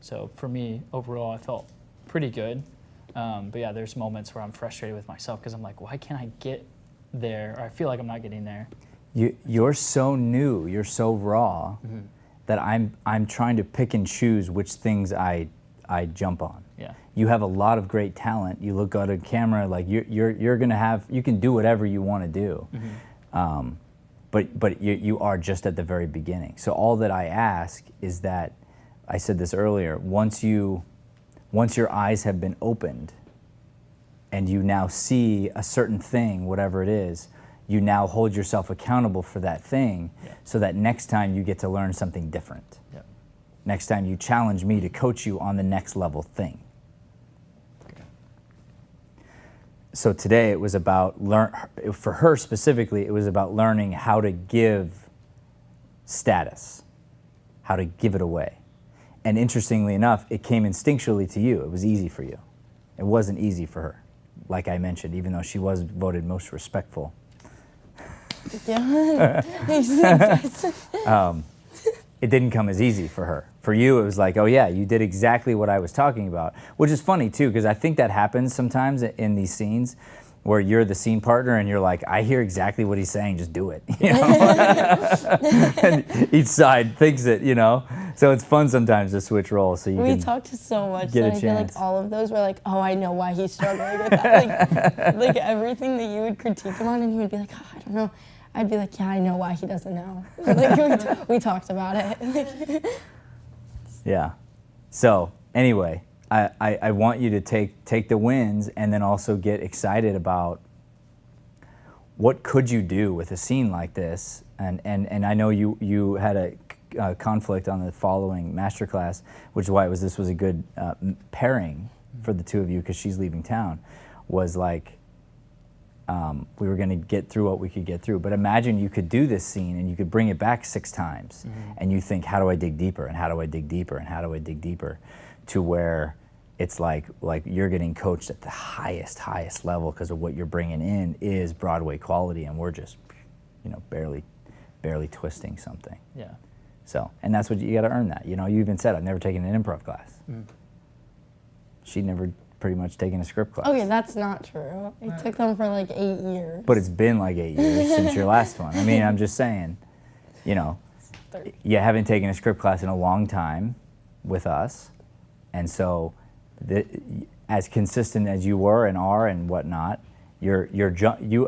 So for me, overall, I felt pretty good. But yeah, there's moments where I'm frustrated with myself because I'm like, why can't I get there? Or I feel like I'm not getting there. You're so new, you're so raw, Mm-hmm. that I'm trying to pick and choose which things I jump on. Yeah. You have a lot of great talent. You look at a camera like you're gonna have, you can do whatever you want to do. Mm-hmm. but you are just at the very beginning. So all that I ask is that, I said this earlier, once your eyes have been opened and you now see a certain thing, whatever it is, you now hold yourself accountable for that thing, so that next time you get to learn something different. Yeah. Next time you challenge me to coach you on the next level thing. So today it was about for her specifically, it was about learning how to give status, how to give it away. And interestingly enough, it came instinctually to you. It was easy for you. It wasn't easy for her, like I mentioned, even though she was voted most respectful. Yeah. It didn't come as easy for her. For you, it was like, oh yeah, you did exactly what I was talking about, which is funny too, because I think that happens sometimes in these scenes where you're the scene partner and you're like, I hear exactly what he's saying, just do it. You know? And each side thinks it, you know? So it's fun sometimes to switch roles. So We talked so much get a that I feel like chance. all of those were like, oh, I know why he's struggling with that. Like everything that you would critique him on, and he would be like, oh, I don't know. I'd be like, yeah, I know why he doesn't know. Like we talked about it. Yeah. So anyway, I want you to take the wins and then also get excited about what could you do with a scene like this. And I know you had a conflict on the following masterclass, which is why this was a good pairing for the two of you, because she's leaving town, was like, we were going to get through what we could get through. But imagine you could do this scene and you could bring it back 6 times, and you think, how do I dig deeper, and how do I dig deeper, and how do I dig deeper, to where it's like you're getting coached at the highest level, because of what you're bringing in is Broadway quality, and we're just, you know, barely twisting something. Yeah. So, and that's what you got to earn that. You know, you even said, I've never taken an improv class. She'd never pretty much taken a script class. Okay, that's not true. I took them for like 8 years. But it's been like 8 years since your last one. I mean, I'm just saying, you know, you haven't taken a script class in a long time with us. And so, as consistent as you were and are and whatnot, you,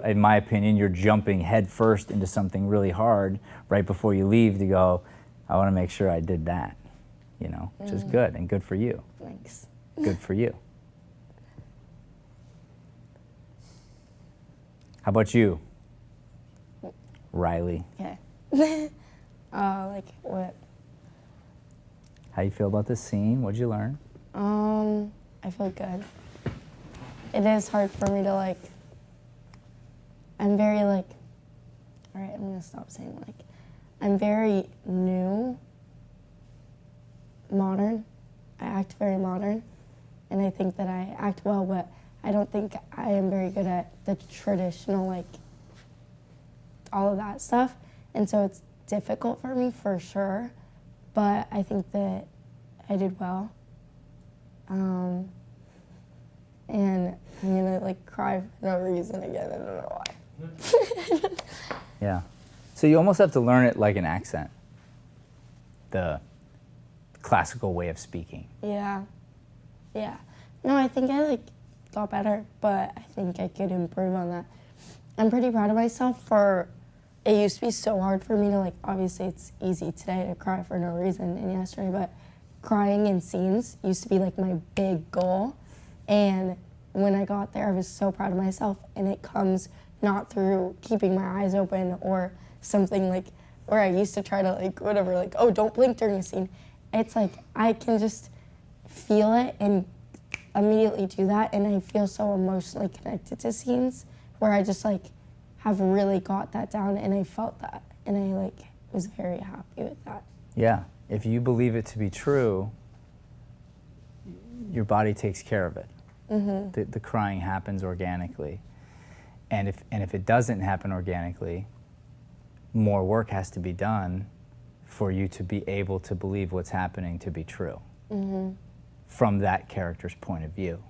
in my opinion, you're jumping head first into something really hard right before you leave to go, I want to make sure I did that, you know, which is good, and good for you. Thanks. Good for you. How about you, Riley? Okay. Like what? How you feel about this scene? What'd you learn? I feel good. It is hard for me to like, I'm very like, all right, I'm gonna stop saying like, I'm very new, modern. I act very modern, and I think that I act well, but I don't think I am very good at the traditional, like, all of that stuff. And so it's difficult for me for sure, but I think that I did well. And I'm gonna like cry for no reason again, I don't know why. Yeah. So you almost have to learn it like an accent. The classical way of speaking. Yeah. Yeah. No, I think I like got better, but I think I could improve on that. I'm pretty proud of myself for, it used to be so hard for me to like, obviously it's easy today to cry for no reason and yesterday, but crying in scenes used to be like my big goal. And when I got there, I was so proud of myself, and it comes not through keeping my eyes open or something like, where I used to try to like, whatever, like, oh, don't blink during a scene. It's like, I can just feel it and immediately do that, and I feel so emotionally connected to scenes where I just like have really got that down, and I felt that, and I like was very happy with that. Yeah. If you believe it to be true, your body takes care of it. The crying happens organically. And if it doesn't happen organically, more work has to be done for you to be able to believe what's happening to be true from that character's point of view.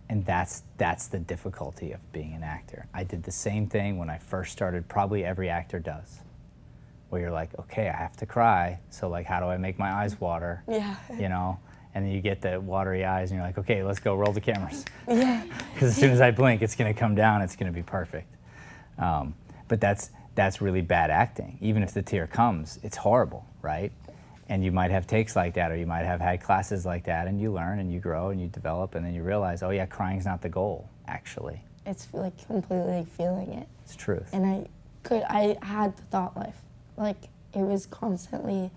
And that's the difficulty of being an actor. I did the same thing when I first started. Probably every actor does, where you're like, okay, I have to cry, so like, how do I make my eyes water? Yeah. You know, and then you get the watery eyes, and you're like, okay, let's go, roll the cameras. Yeah. Because as soon as I blink, it's going to come down. It's going to be perfect. But that's really bad acting. Even if the tear comes, it's horrible, right? And you might have takes like that, or you might have had classes like that, and you learn and you grow and you develop, and then you realize, oh yeah, crying's not the goal, actually. It's like completely feeling it. It's truth. And I had the thought life. Like, it was constantly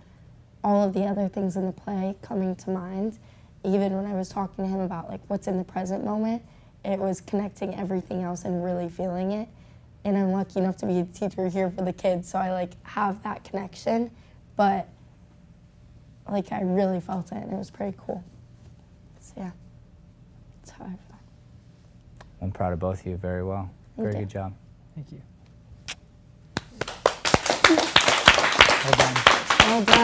all of the other things in the play coming to mind. Even when I was talking to him about like what's in the present moment, it was connecting everything else and really feeling it. And I'm lucky enough to be a teacher here for the kids, so I like have that connection. But like I really felt it, and it was pretty cool. So yeah, that's how I felt. I'm proud of both of you very well. Thank Very you. good job. Thank you. Well done. Well done.